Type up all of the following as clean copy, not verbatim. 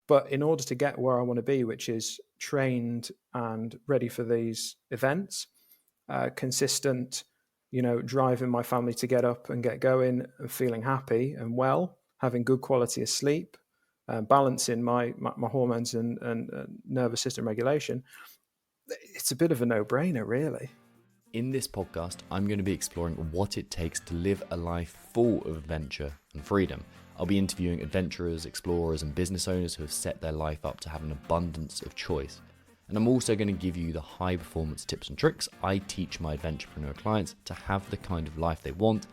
But in order to get where I want to be, which is trained and ready for these events, consistent, driving my family to get up and get going and feeling happy and well, having good quality of sleep, balancing my hormones and nervous system regulation, it's a bit of a no-brainer, really. In this podcast, I'm going to be exploring what it takes to live a life full of adventure and freedom. I'll be interviewing adventurers, explorers, and business owners who have set their life up to have an abundance of choice. And I'm also going to give you the high performance tips and tricks I teach my adventurepreneur clients to have the kind of life they want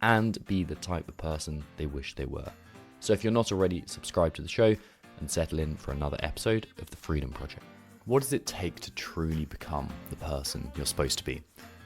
and be the type of person they wish they were. So if you're not already, subscribe to the show and settle in for another episode of The Freedom Project. What does it take to truly become the person you're supposed to be?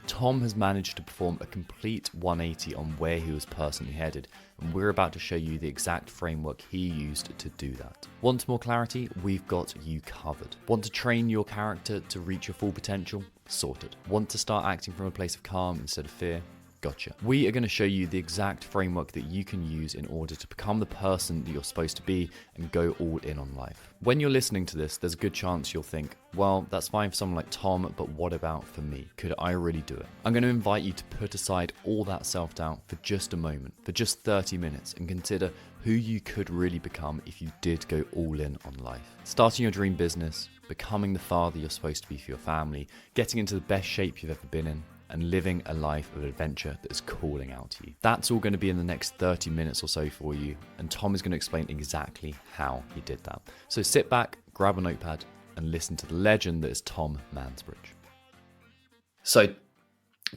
Tom has managed to perform a complete 180 on where he was personally headed, and we're about to show you the exact framework he used to do that. Want more clarity? We've got you covered. Want to train your character to reach your full potential? Sorted. Want to start acting from a place of calm instead of fear? Gotcha. We are going to show you the exact framework that you can use in order to become the person that you're supposed to be and go all in on life. When you're listening to this, there's a good chance you'll think, well, that's fine for someone like Tom, but what about for me? Could I really do it? I'm going to invite you to put aside all that self-doubt for just a moment, for just 30 minutes, and consider who you could really become if you did go all in on life. Starting your dream business, becoming the father you're supposed to be for your family, getting into the best shape you've ever been in, and living a life of adventure that is calling out to you. That's all going to be in the next 30 minutes or so for you, and Tom is going to explain exactly how he did that. So sit back, grab a notepad, and listen to the legend that is Tom Mansbridge. So,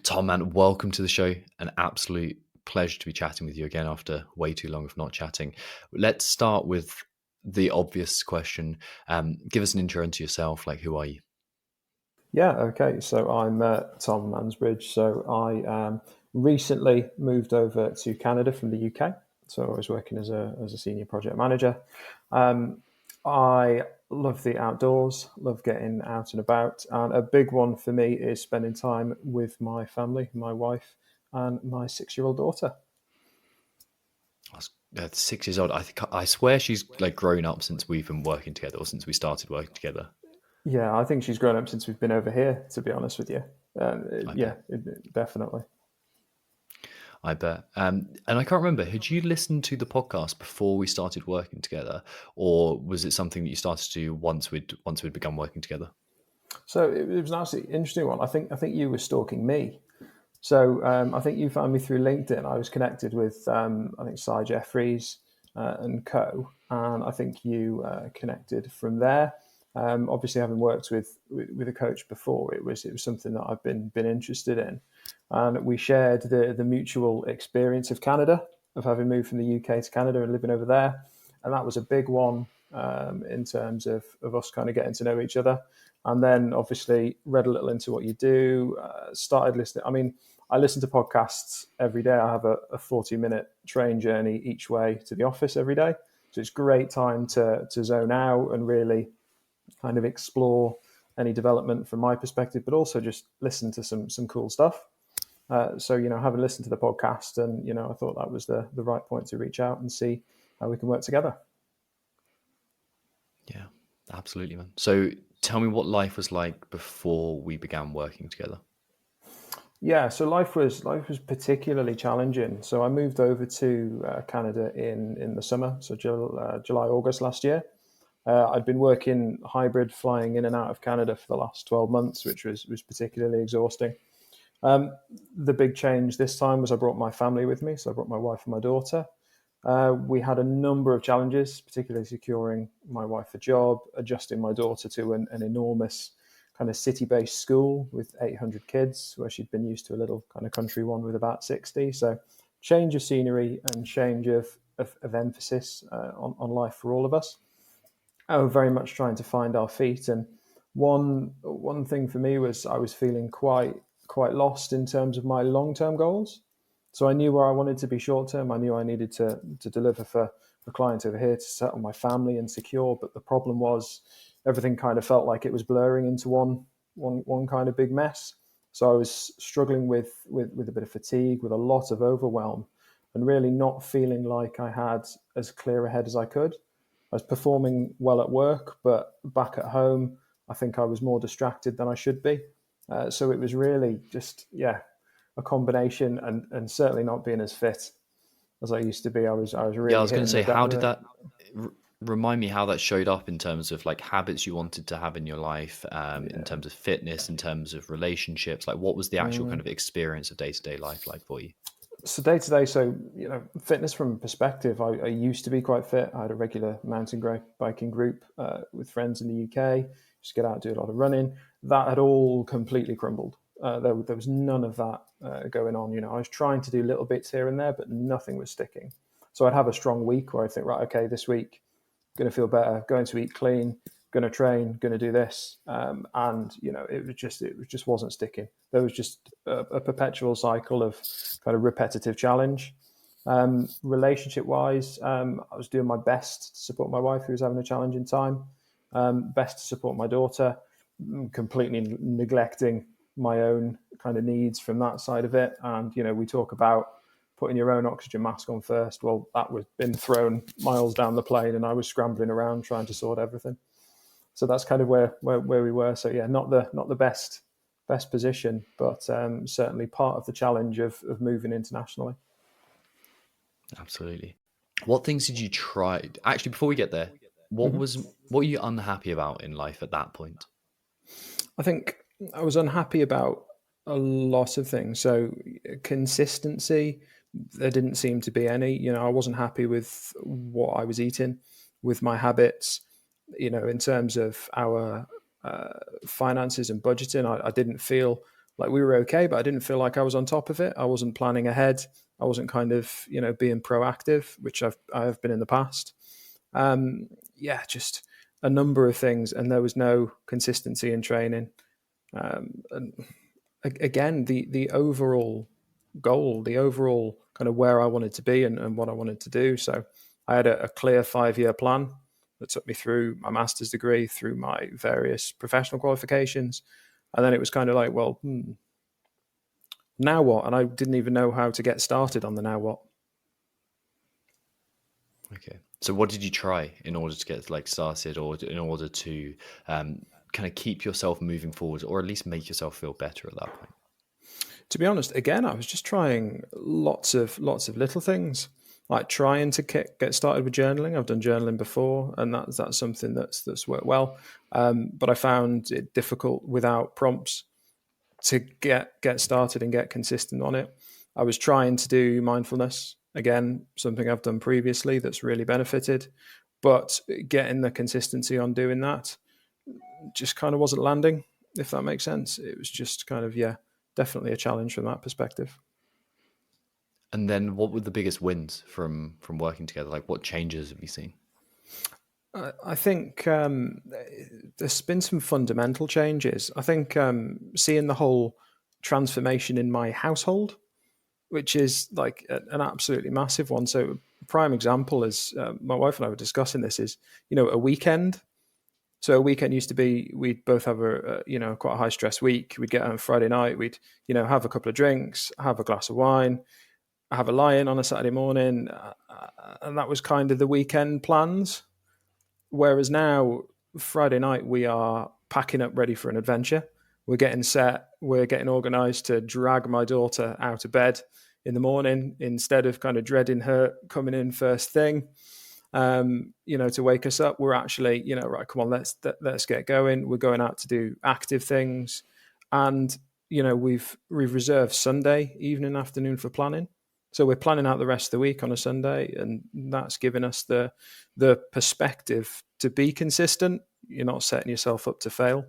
Tom, man, welcome to the show. An absolute pleasure to be chatting with you again after way too long of not chatting. Let's start with the obvious question. Give us an intro into yourself, like who are you? Yeah, okay. So I'm Tom Mansbridge. So I recently moved over to Canada from the UK. So I was working as a senior project manager. I love the outdoors, love getting out and about. And a big one for me is spending time with my family, my wife, and my 6-year-old daughter. That's 6 years old. I swear she's like grown up since we've been working together, or since we started working together. Yeah, I think she's grown up since we've been over here, to be honest with you. Definitely. I bet. And I can't remember, had you listened to the podcast before we started working together, or was it something that you started to do once we'd begun working together? So it was an absolutely interesting one. I think you were stalking me. So I think you found me through LinkedIn. I was connected with I think Cy Jeffries and co, and I think you connected from there. Obviously, having worked with a coach before, it was something that I've been interested in, and we shared the mutual experience of Canada, of having moved from the UK to Canada and living over there, and that was a big one in terms of us kind of getting to know each other. And then obviously read a little into what you do, started listening. I mean, I listen to podcasts every day. I have a 40-minute train journey each way to the office every day. So it's great time to zone out and really kind of explore any development from my perspective, but also just listen to some cool stuff. So, having listened to the podcast, and, I thought that was the right point to reach out and see how we can work together. Yeah, absolutely, man. So tell me what life was like before we began working together. Yeah, so life was particularly challenging. So I moved over to Canada in the summer, so July, August last year. I'd been working hybrid, flying in and out of Canada for the last 12 months, which was particularly exhausting. The big change this time was I brought my family with me. So I brought my wife and my daughter. We had a number of challenges, particularly securing my wife a job, adjusting my daughter to an enormous kind of city-based school with 800 kids, where she'd been used to a little kind of country one with about 60. So change of scenery and change of emphasis on life for all of us. I was very much trying to find our feet. And one thing for me was I was feeling quite lost in terms of my long-term goals. So I knew where I wanted to be short-term. I knew I needed to deliver for the client over here to settle my family and secure. But the problem was everything kind of felt like it was blurring into one kind of big mess. So I was struggling with a bit of fatigue, with a lot of overwhelm, and really not feeling like I had as clear a head as I could. I was performing well at work, but back at home, I think I was more distracted than I should be. So it was really just, a combination, and certainly not being as fit as I used to be. I was Yeah, I really was going to hitting the say, deck how with did it. that remind me how that showed up in terms of like habits you wanted to have in your life, in terms of fitness, in terms of relationships? Like, what was the actual kind of experience of day-to-day life like for you? So day to day, fitness from perspective, I used to be quite fit. I had a regular biking group with friends in the UK. Just get out, do a lot of running. That had all completely crumbled. There was none of that going on. I was trying to do little bits here and there, but nothing was sticking. So I'd have a strong week where I think, right, okay, this week going to feel better, going to eat clean, going to train, going to do this, and it just wasn't sticking. There was just a perpetual cycle of kind of repetitive challenge. Relationship wise, I was doing my best to support my wife, who was having a challenging time. Best to support my daughter, completely neglecting my own kind of needs from that side of it. And we talk about putting your own oxygen mask on first. Well, that was been thrown miles down the plane, and I was scrambling around trying to sort everything. So that's kind of where we were. So yeah, not the best position, but certainly part of the challenge of moving internationally. Absolutely. What things did you try? Actually, before we get there, what were you unhappy about in life at that point? I think I was unhappy about a lot of things. So consistency, there didn't seem to be any. I wasn't happy with what I was eating, with my habits. In terms of our finances and budgeting, I didn't feel like we were okay, but I didn't feel like I was on top of it. I wasn't planning ahead. I wasn't kind of being proactive, which I have been in the past. Just a number of things, and there was no consistency in training. And again, the overall goal, the overall kind of where I wanted to be and what I wanted to do. So I had a clear 5-year plan that took me through my master's degree, through my various professional qualifications. And then it was kind of like, well, now what? And I didn't even know how to get started on the now what. Okay. So what did you try in order to get like started, or in order to kind of keep yourself moving forward, or at least make yourself feel better at that point? To be honest, again, I was just trying lots of little things, like trying to get started with journaling. I've done journaling before, and that's something that's worked well. But I found it difficult without prompts to get started and get consistent on it. I was trying to do mindfulness, again, something I've done previously that's really benefited, but getting the consistency on doing that just kind of wasn't landing, if that makes sense. It was just kind of, definitely a challenge from that perspective. And then what were the biggest wins from working together? Like, what changes have you seen? I think there's been some fundamental changes. I think seeing the whole transformation in my household, which is like an absolutely massive one. So, prime example is my wife and I were discussing this is, a weekend. So a weekend used to be we'd both have a quite a high stress week. We'd get home Friday night. We'd have a couple of drinks, have a glass of wine, have a lie-in on a Saturday morning, and that was kind of the weekend plans. Whereas now, Friday night, we are packing up ready for an adventure. We're getting set. We're getting organised to drag my daughter out of bed in the morning instead of kind of dreading her coming in first thing. To wake us up. We're actually, right, come on, let's get going. We're going out to do active things, and we've reserved Sunday evening, afternoon for planning. So we're planning out the rest of the week on a Sunday, and that's given us the perspective to be consistent. You're not setting yourself up to fail.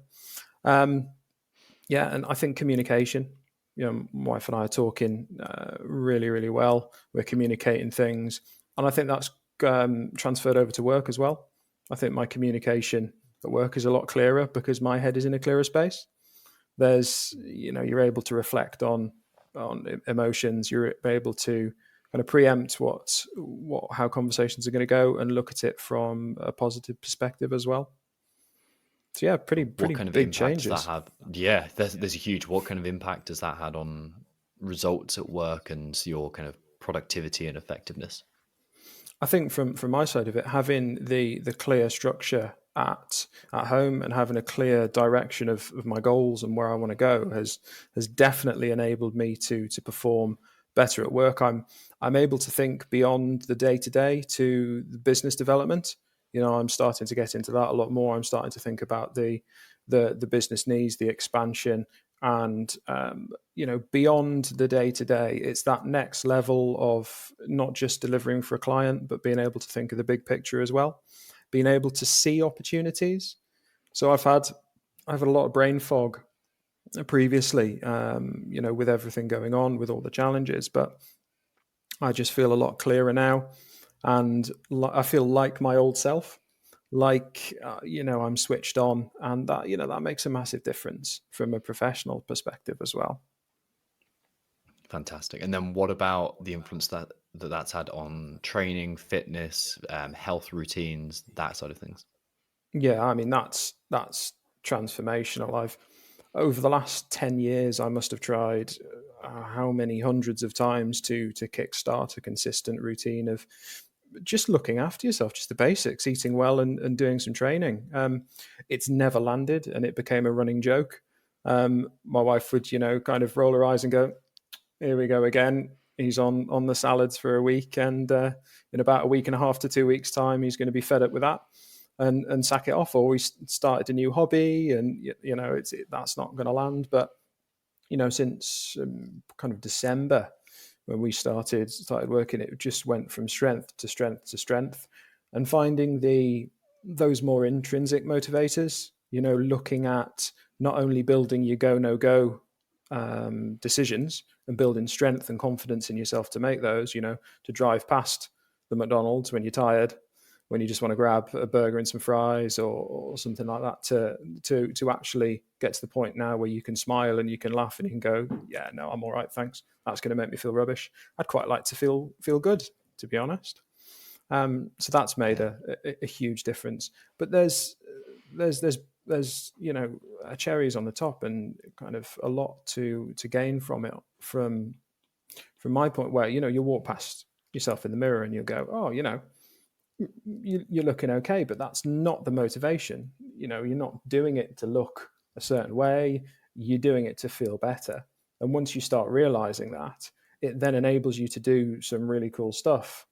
And I think communication. My wife and I are talking really, really well. We're communicating things, and I think that's transferred over to work as well. I think my communication at work is a lot clearer because my head is in a clearer space. There's, you're able to reflect on emotions. You're able to kind of preempt how conversations are going to go and look at it from a positive perspective as well. So yeah, pretty What kind of big impact does that changes. have? Yeah, there's a huge. What kind of impact does that had on results at work and your kind of productivity and effectiveness? I think from my side of it, having the clear structure at home and having a clear direction of my goals and where I want to go has definitely enabled me to perform better at work. I'm able to think beyond the day to day to the business development. I'm starting to get into that a lot more. I'm starting to think about the business needs, the expansion, and beyond the day to day, it's that next level of not just delivering for a client, but being able to think of the big picture as well, being able to see opportunities. So I've had a lot of brain fog previously, with everything going on, with all the challenges, but I just feel a lot clearer now, and I feel like my old self. Like I'm switched on, and that makes a massive difference from a professional perspective as well. Fantastic. And then what about the influence that's had on training, fitness, health routines, that side of things? Yeah, I mean that's transformational. I've over the last 10 years, I must have tried how many hundreds of times to kickstart a consistent routine of just looking after yourself, just the basics, eating well and doing some training. It's never landed, and it became a running joke. My wife would, kind of roll her eyes and go, "Here we go again. He's on the salads for a week, and in about a week and a half to 2 weeks' time, he's going to be fed up with that and sack it off." Or we started a new hobby, and that's not going to land. But since kind of December, when we started working, it just went from strength to strength to strength, and finding those more intrinsic motivators. Looking at not only building your go no go decisions and building strength and confidence in yourself to make those. To drive past the McDonald's when you're tired, when you just want to grab a burger and some fries or something like that, to actually get to the point now where you can smile and you can laugh and you can go, yeah, no, I'm all right, thanks. That's going to make me feel rubbish. I'd quite like to feel good, to be honest. So that's made a huge difference. But there's cherries on the top and kind of a lot to gain from it. From my point, where you walk past yourself in the mirror and you go, oh, you're looking okay, but that's not the motivation. You're not doing it to look a certain way. You're doing it to feel better. And once you start realizing that, it then enables you to do some really cool stuff.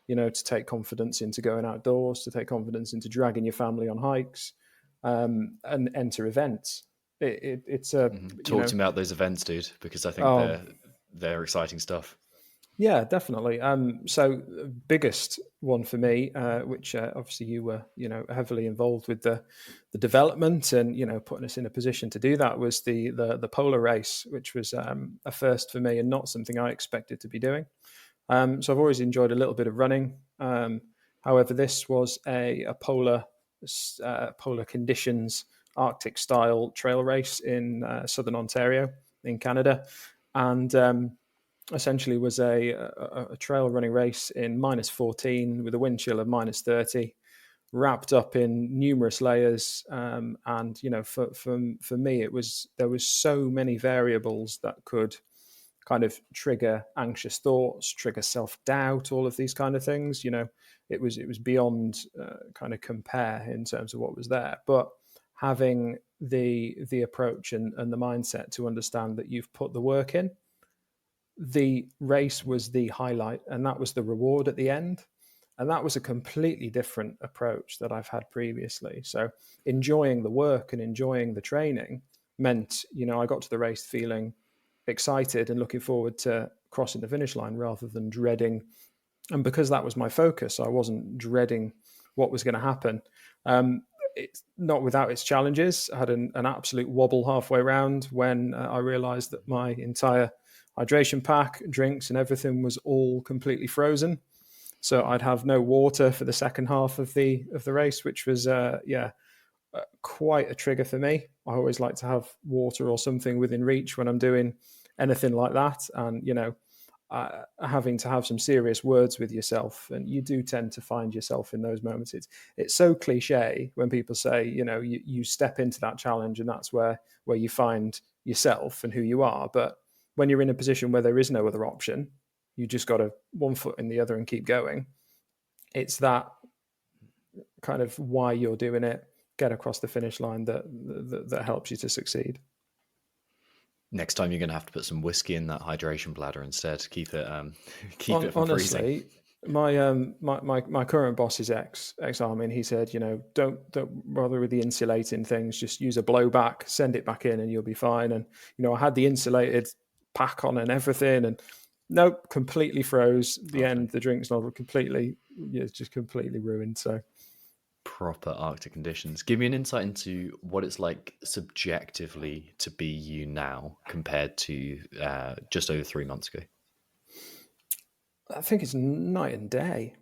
To take confidence into going outdoors, to take confidence into dragging your family on hikes, and enter events. It's a Talk to me about those events, dude, because I think they're exciting stuff. Yeah, definitely. So biggest one for me, which obviously you were, heavily involved with the development and, putting us in a position to do that, was the polar race, which was a first for me and not something I expected to be doing. So I've always enjoyed a little bit of running. However, this was a polar conditions, Arctic style trail race in southern Ontario in Canada, and essentially was a trail running race in -14 with a wind chill of -30, wrapped up in numerous layers. And for me, there was so many variables that could kind of trigger anxious thoughts, trigger self-doubt, all of these kind of things. It was beyond kind of compare in terms of what was there. But having the approach and the mindset to understand that you've put the work in, the race was the highlight, and that was the reward at the end. And that was a completely different approach that I've had previously. So enjoying the work and enjoying the training meant, I got to the race feeling excited and looking forward to crossing the finish line rather than dreading. And because that was my focus, I wasn't dreading what was going to happen. It's not without its challenges. I had an absolute wobble halfway around when I realized that my entire hydration pack, drinks, and everything was all completely frozen. So I'd have no water for the second half of the race, which was quite a trigger for me. I always like to have water or something within reach when I'm doing anything like that, and having to have some serious words with yourself, and you do tend to find yourself in those moments. It's so cliche when people say, you step into that challenge and that's where you find yourself and who you are. But when you're in a position where there is no other option, you just got to one foot in the other and keep going. it's that kind of why you're doing it, get across the finish line that helps you to succeed. Next time you're going to have to put some whiskey in that hydration bladder instead. Keep it keep it from freezing. Honestly, my current boss is ex-army, and he said, don't bother with the insulating things. Just use a blowback, send it back in, and you'll be fine. And I had the insulated pack on and everything, and nope, completely froze. The drink's not completely, it's just completely ruined. So. Proper Arctic conditions. Give me an insight into what it's like subjectively to be you now compared to just over 3 months ago. I think it's night and day.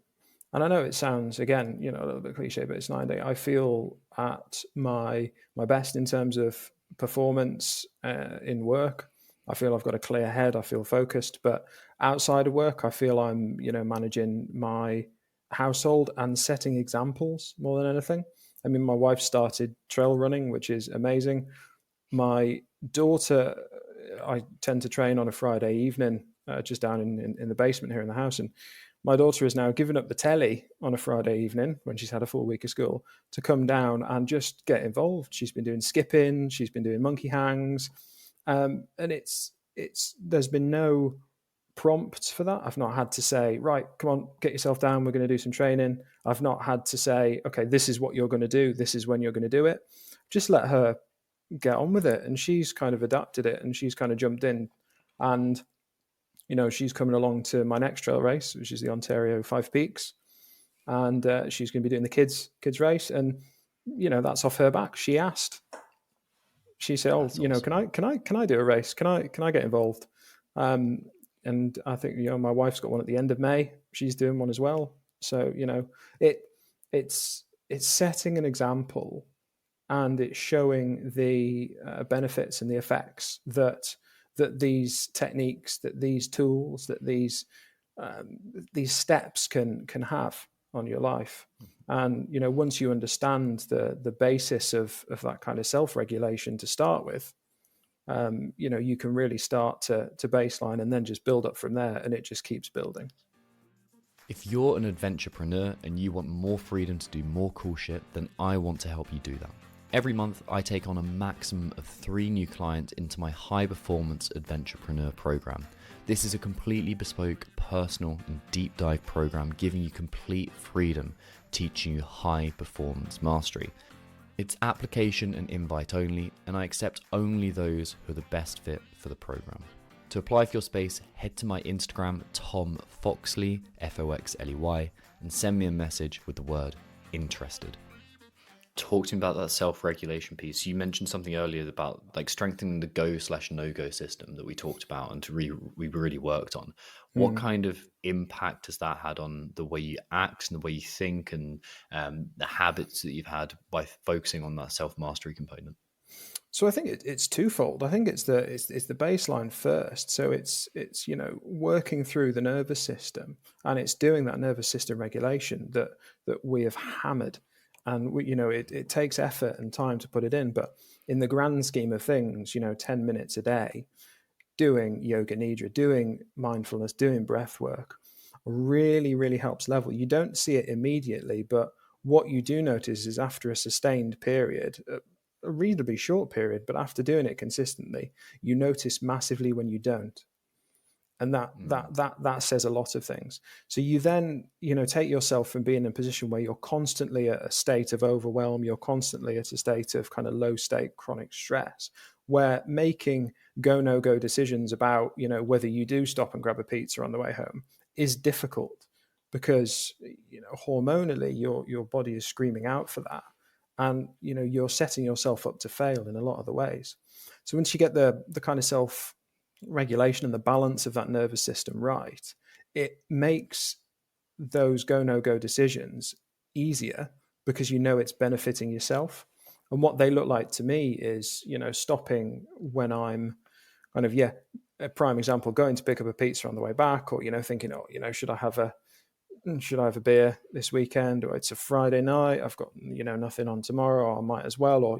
And I know it sounds, again, a little bit cliche, but it's night and day. I feel at my best in terms of performance in work. I feel I've got a clear head. I feel focused. But outside of work, I feel I'm, managing my household and setting examples more than anything. I mean, my wife started trail running, which is amazing. My daughter, I tend to train on a Friday evening, just down in the basement here in the house. And my daughter has now given up the telly on a Friday evening when she's had a full week of school to come down and just get involved. She's been doing skipping, she's been doing monkey hangs, and there's been no prompts for that. I've not had to say, right, come on, get yourself down, we're going to do some training. I've not had to say, okay, this is what you're going to do, this is when you're going to do it. Just let her get on with it. And she's kind of adapted it, and she's kind of jumped in. And she's coming along to my next trail race, which is the Ontario 5 Peaks, and she's going to be doing the kids race, and that's off her back. She asked. She said, "Oh, awesome. Can I do a race? Can I get involved?" And I think my wife's got one at the end of May. She's doing one as well. So it's setting an example, and it's showing the benefits and the effects that these techniques, that these tools, that these steps can have on your life. And once you understand the basis of that kind of self-regulation to start with, you can really start to baseline and then just build up from there, and it just keeps building. If you're an adventurepreneur and you want more freedom to do more cool shit, then I want to help you do that. Every month, I take on a maximum of 3 new clients into my high performance adventurepreneur program. This is a completely bespoke, personal and deep dive program giving you complete freedom, teaching you high performance mastery. It's application and invite only, and I accept only those who are the best fit for the program. To apply for your space, head to my Instagram, Tom Foxley, Foxley, and send me a message with the word interested. Talk to me about that self-regulation piece. You mentioned something earlier about like strengthening the go/no-go system that we talked about and we really worked on. What kind of impact has that had on the way you act and the way you think and the habits that you've had by focusing on that self-mastery component? So I think it's twofold. I think it's the baseline first. So it's working through the nervous system, and it's doing that nervous system regulation that we have hammered. And it takes effort and time to put it in, but in the grand scheme of things, 10 minutes a day, doing yoga nidra, doing mindfulness, doing breath work, really, really helps level. You don't see it immediately, but what you do notice is after a sustained period, a reasonably short period, but after doing it consistently, you notice massively when you don't. And that says a lot of things. So you then, take yourself from being in a position where you're constantly at a state of overwhelm, you're constantly at a state of kind of low stake chronic stress, where making go, no go decisions about, whether you do stop and grab a pizza on the way home is difficult because, hormonally your body is screaming out for that. And, you're setting yourself up to fail in a lot of the ways. So once you get the kind of self regulation and the balance of that nervous system right, it makes those go no go decisions easier because it's benefiting yourself. And what they look like to me is stopping when I'm kind of a prime example, going to pick up a pizza on the way back, or thinking, should I have a beer this weekend, or it's a Friday night, I've got nothing on tomorrow, or I might as well, or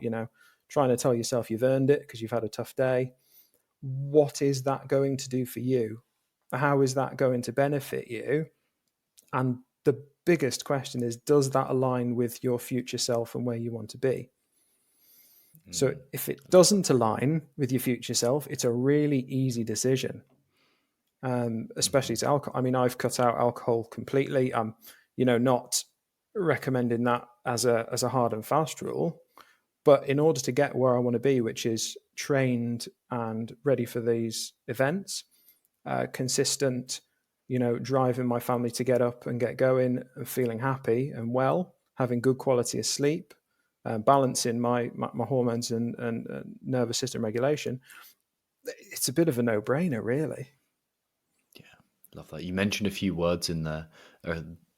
trying to tell yourself you've earned it because you've had a tough day. What is that going to do for you? How is that going to benefit you? And the biggest question is, does that align with your future self and where you want to be? So if it doesn't align with your future self, it's a really easy decision, especially to alcohol. I mean, I've cut out alcohol completely. I'm, not recommending that as a hard and fast rule. But in order to get where I want to be, which is trained and ready for these events, consistent, driving my family to get up and get going and feeling happy and well, having good quality of sleep, balancing my hormones and nervous system regulation, it's a bit of a no-brainer, really. Yeah, love that. You mentioned a few words in there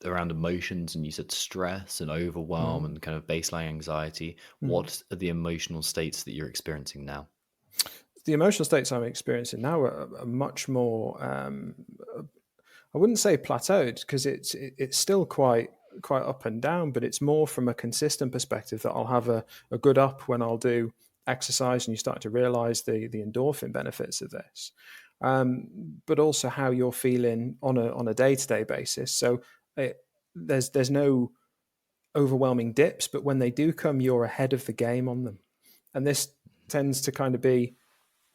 around emotions, and you said stress and overwhelm and kind of baseline anxiety. What are the emotional states that you're experiencing now? The emotional states I'm experiencing now are much more, I wouldn't say plateaued, because it's still quite up and down, but it's more from a consistent perspective that I'll have a good up when I'll do exercise, and you start to realize the endorphin benefits of this, but also how you're feeling on a day-to-day basis. So there's no overwhelming dips, but when they do come, you're ahead of the game on them. And this tends to kind of be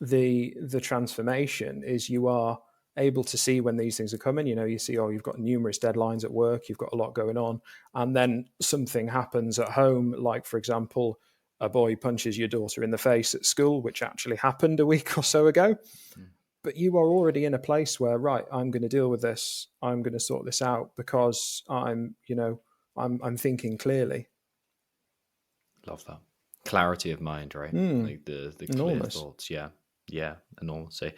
the transformation, is you are able to see when these things are coming. You see, you've got numerous deadlines at work, you've got a lot going on, and then something happens at home, like, for example, a boy punches your daughter in the face at school, which actually happened a week or so ago. But you are already in a place where, right, I'm going to deal with this, I'm going to sort this out, because I'm thinking clearly. Love that. Clarity of mind, right? Like the clear Enormous. thoughts. Yeah, enormous. So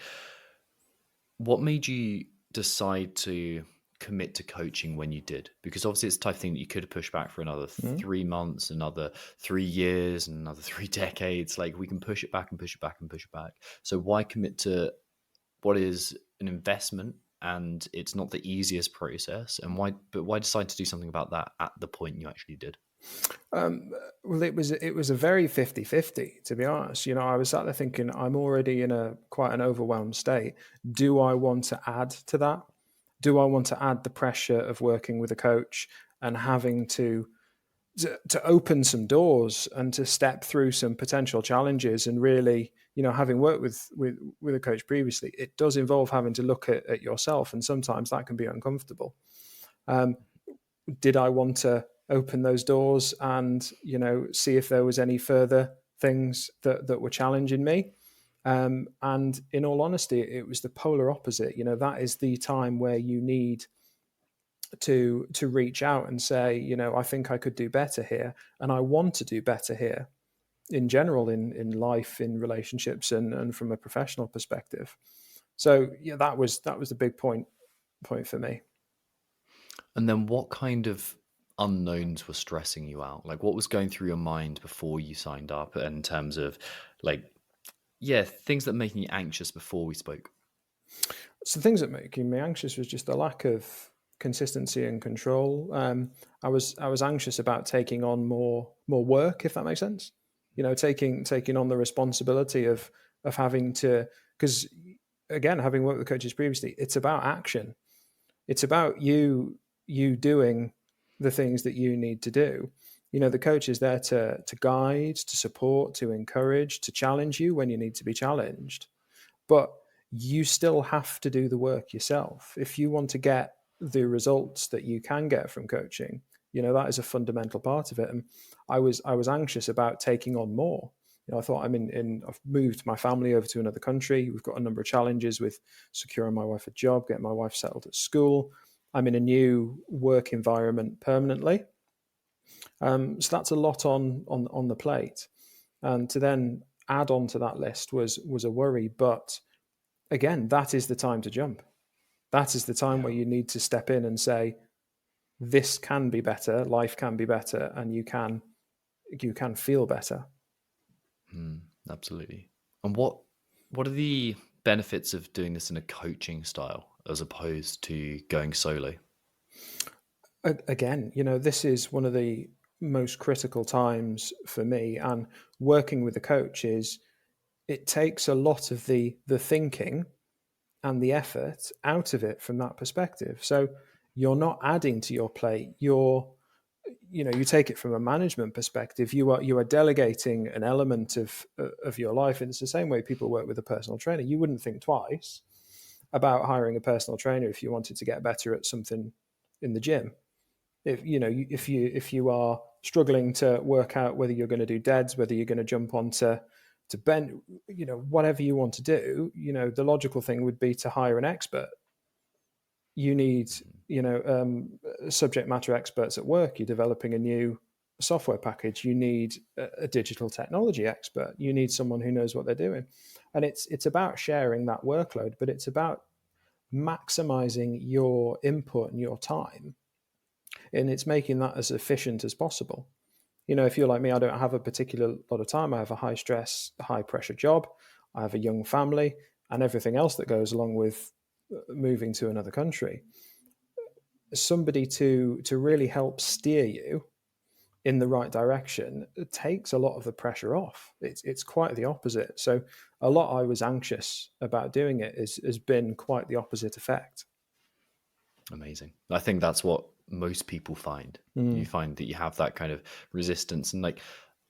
what made you decide to commit to coaching when you did? Because obviously it's the type of thing that you could have pushed back for another 3 months, another 3 years, and another 3 decades. Like, we can push it back and push it back and push it back. So why commit to what is an investment, and it's not the easiest process? And why decide to do something about that at the point you actually did? Well, it was a very 50-50, to be honest. I was sat there thinking, I'm already in quite an overwhelmed state. Do I want to add to that? Do I want to add the pressure of working with a coach and having to open some doors and to step through some potential challenges? And really, having worked with a coach previously, it does involve having to look at yourself, and sometimes that can be uncomfortable. Did I want to open those doors and see if there was any further things that were challenging me? And in all honesty, it was the polar opposite. That is the time where you need to reach out and say, I think I could do better here, and I want to do better here in general, in life, in relationships, and from a professional perspective. So yeah, that was the big point for me. And then what kind of unknowns were stressing you out? Like, what was going through your mind before you signed up in terms of, like, things that making you anxious before we spoke? So things that making me anxious was just the lack of consistency and control. I was anxious about taking on more work, if that makes sense. Taking on the responsibility of having to, because again, having worked with coaches previously, it's about action. It's about you doing the things that you need to do. The coach is there to guide, to support, to encourage, to challenge you when you need to be challenged. But you still have to do the work yourself. If you want to get the results that you can get from coaching, that is a fundamental part of it. And I was anxious about taking on more. I thought, I've moved my family over to another country. We've got a number of challenges with securing my wife a job, getting my wife settled at school. I'm in a new work environment permanently. So that's a lot on the plate. And to then add on to that list was a worry. But again, that is the time to jump. That is the time where you need to step in and say, this can be better, life can be better, and you can feel better. Absolutely. And what are the benefits of doing this in a coaching style as opposed to going solo? Again, this is one of the most critical times for me, and working with a coach it takes a lot of the thinking and the effort out of it from that perspective. So you're not adding to your plate. You take it from a management perspective. You are delegating an element of your life, and it's the same way people work with a personal trainer. You wouldn't think twice about hiring a personal trainer if you wanted to get better at something in the gym. If you are struggling to work out whether you're going to do deads, whether you're going to jump onto to bend, whatever you want to do, the logical thing would be to hire an expert. You need, subject matter experts at work. You're developing a new software package. You need a digital technology expert. You need someone who knows what they're doing. And it's about sharing that workload, but it's about maximizing your input and your time. And it's making that as efficient as possible. If you're like me, I don't have a particular lot of time. I have a high stress, high pressure job. I have a young family and everything else that goes along with moving to another country. Somebody to really help steer you in the right direction, it takes a lot of the pressure off. It's quite the opposite. So a lot I was anxious about doing it has been quite the opposite effect. Amazing. I think that's what most people find. You find that you have that kind of resistance, and like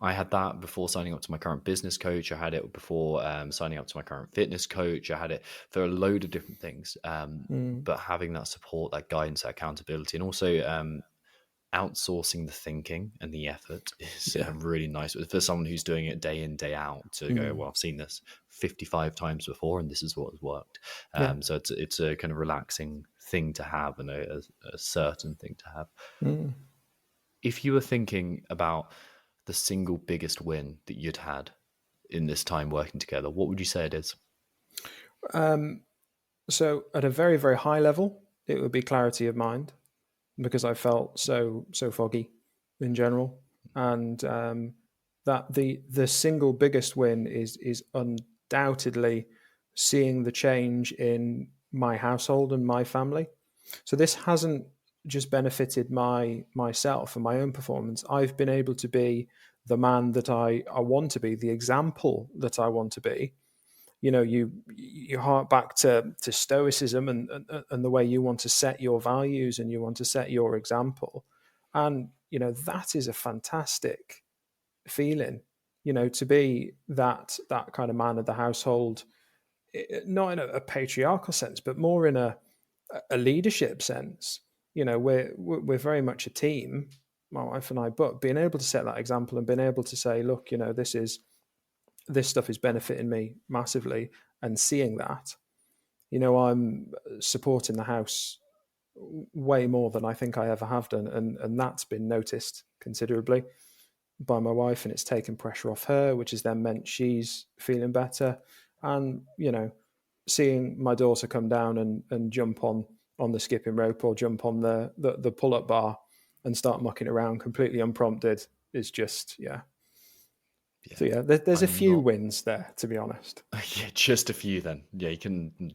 I had that before signing up to my current business coach. I had it before signing up to my current fitness coach. I had it for a load of different things. But having that support, that guidance, that accountability, and also outsourcing the thinking and the effort is really nice for someone who's doing it day in, day out to go, well, I've seen this 55 times before and this is what has worked. So it's a kind of relaxing thing to have and a certain thing to have. If you were thinking about the single biggest win that you'd had in this time working together, what would you say it is? So at a very, very high level, it would be clarity of mind, because I felt so foggy in general, and that the single biggest win is undoubtedly seeing the change in my household and my family. So this hasn't just benefited myself and my own performance. I've been able to be the man that I want to be, the example that I want to be. You hark back to stoicism and the way you want to set your values and you want to set your example, and that is a fantastic feeling. To be that kind of man of the household, not in a patriarchal sense, but more in a leadership sense. We're very much a team, my wife and I. But being able to set that example and being able to say, look, this stuff is benefiting me massively, and seeing that, I'm supporting the house way more than I think I ever have done. And that's been noticed considerably by my wife, and it's taken pressure off her, which has then meant she's feeling better. And, seeing my daughter come down and jump on the skipping rope or jump on the pull-up bar and start mucking around completely unprompted is just, So there's a few wins there, to be honest. Yeah, just a few then. Yeah, you can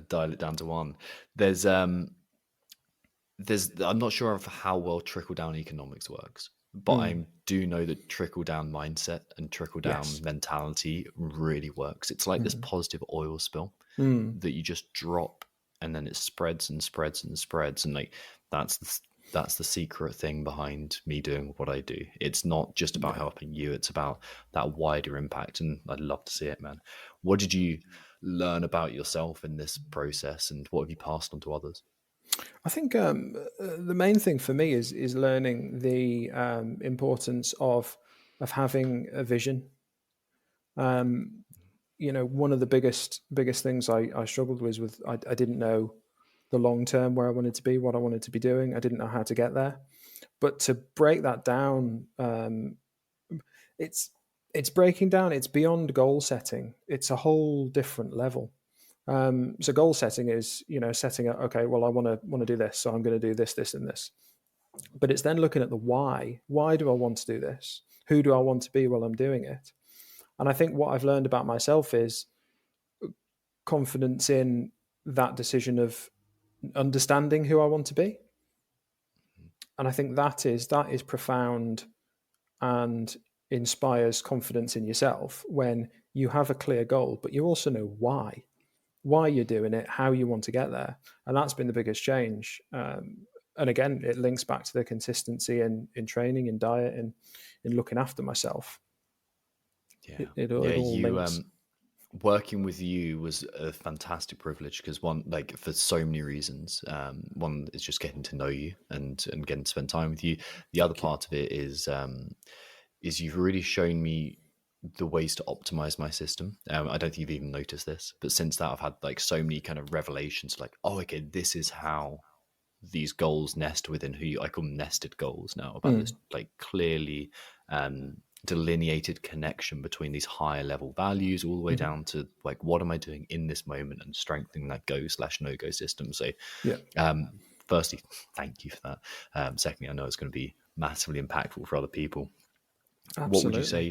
dial it down to one. There's I'm not sure of how well trickle down economics works, but I do know that trickle down mindset and trickle down mentality really works. It's like this positive oil spill that you just drop, and then it spreads and spreads and spreads, and like that's the secret thing behind me doing what I do. It's not just about helping you, it's about that wider impact, and I'd love to see it, man. What did you learn about yourself in this process, and what have you passed on to others? I think the main thing for me is learning the importance of having a vision. One of the biggest things I struggled with I didn't know the long term where I wanted to be, what I wanted to be doing. I didn't know how to get there. But to break that down, it's breaking down. It's beyond goal setting. It's a whole different level. So goal setting is, setting up, okay, well, I want to do this, so I'm going to do this, this, and this. But it's then looking at the why. Why do I want to do this? Who do I want to be while I'm doing it? And I think what I've learned about myself is confidence in that decision of understanding who I want to be. And I think that is profound and inspires confidence in yourself when you have a clear goal, but you also know why you're doing it, how you want to get there. And that's been the biggest change And again, it links back to the consistency in training, in diet, and in looking after myself. Yeah. It Yeah. all You, links. working with you was a fantastic privilege because one, like for so many reasons, one is just getting to know you and getting to spend time with you. The other Thank you. part of it is you've really shown me the ways to optimize my system. I don't think you've even noticed this, but since that I've had like so many kind of revelations, like, oh, okay, this is how these goals nest within who you, I call them nested goals now, about this like clearly delineated connection between these higher level values all the way down to like, what am I doing in this moment, and strengthening that go/no-go system. So Yeah, firstly, thank you for that. Secondly, I know it's going to be massively impactful for other people. What would you absolutely. say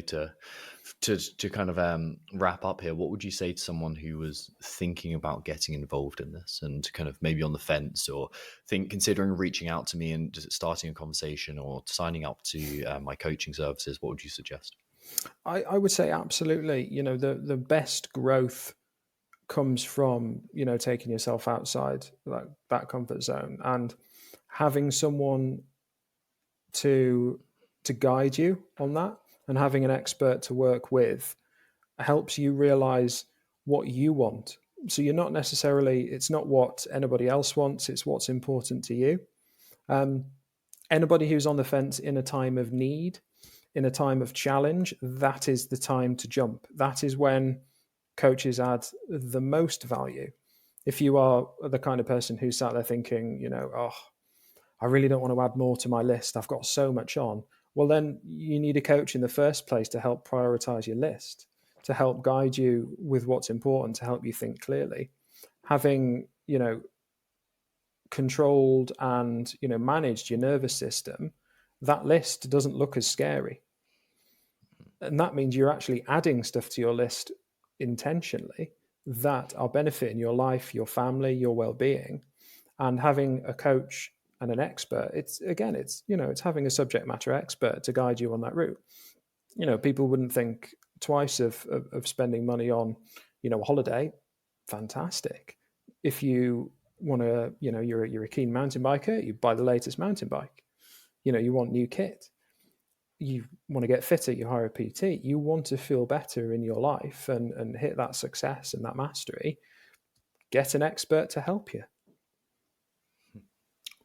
to kind of wrap up here? What would you say to someone who was thinking about getting involved in this and kind of maybe on the fence, or considering reaching out to me and just starting a conversation or signing up to my coaching services? What would you suggest? I would say absolutely. The best growth comes from taking yourself outside that comfort zone and having someone to guide you on that, and having an expert to work with helps you realize what you want. So you're not necessarily, it's not what anybody else wants, it's what's important to you. Anybody who's on the fence in a time of need, in a time of challenge, that is the time to jump. That is when coaches add the most value. If you are the kind of person who sat there thinking, oh, I really don't want to add more to my list, I've got so much on. Well, then you need a coach in the first place to help prioritize your list, to help guide you with what's important, to help you think clearly. Having, controlled and, managed your nervous system, that list doesn't look as scary. And that means you're actually adding stuff to your list intentionally that are benefiting your life, your family, your well-being. And having a coach and an expert, it's having a subject matter expert to guide you on that route. People wouldn't think twice of spending money on a holiday. Fantastic. If you want to, you're a keen mountain biker, you buy the latest mountain bike. You want new kit, you want to get fitter, you hire a PT. You want to feel better in your life and hit that success and that mastery. Get an expert to help you.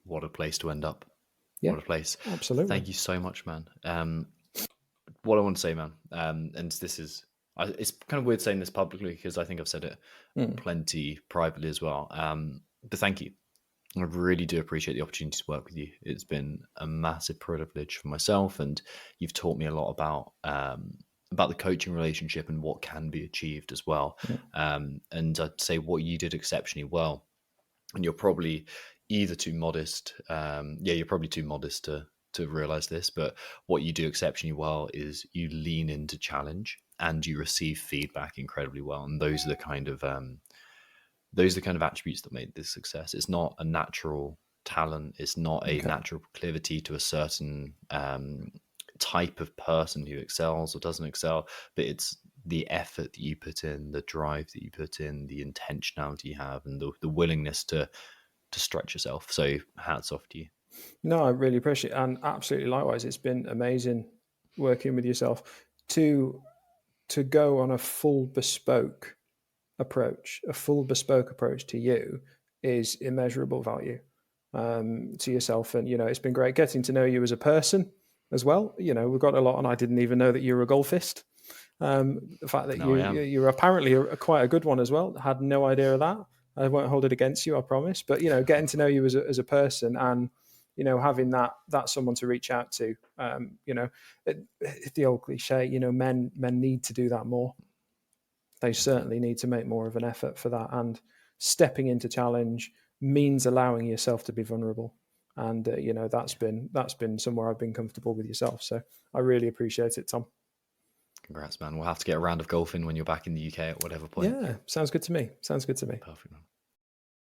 What a place to end up. Yeah, What a place. absolutely. Thank you so much, man. What I want to say, man, and this is, it's kind of weird saying this publicly because I think I've said it plenty privately as well. But thank you. I really do appreciate the opportunity to work with you. It's been a massive privilege for myself, and you've taught me a lot about the coaching relationship and what can be achieved as well. And I'd say what you did exceptionally well, and you're probably either too modest. You're probably too modest to realize this, but what you do exceptionally well is you lean into challenge and you receive feedback incredibly well, and those are the kind of attributes that made this success. It's not a natural talent. It's not a Okay. natural proclivity to a certain type of person who excels or doesn't excel, but it's the effort that you put in, the drive that you put in, the intentionality you have, and the willingness to stretch yourself. So hats off to you. No, I really appreciate it. And absolutely likewise. It's been amazing working with yourself to go on a full bespoke approach to you is immeasurable value to yourself. And, it's been great getting to know you as a person as well. We've got a lot, and I didn't even know that you were a golfist. The fact that No, I am. you're apparently quite a good one as well. I had no idea of that. I won't hold it against you, I promise. But, getting to know you as a person and, having that someone to reach out to, the old cliche, men need to do that more. They certainly need to make more of an effort for that. And stepping into challenge means allowing yourself to be vulnerable. And that's been somewhere I've been comfortable with yourself. So I really appreciate it, Tom. Congrats, man. We'll have to get a round of golf in when you're back in the UK at whatever point. Yeah, sounds good to me. Sounds good to me. Perfect, man.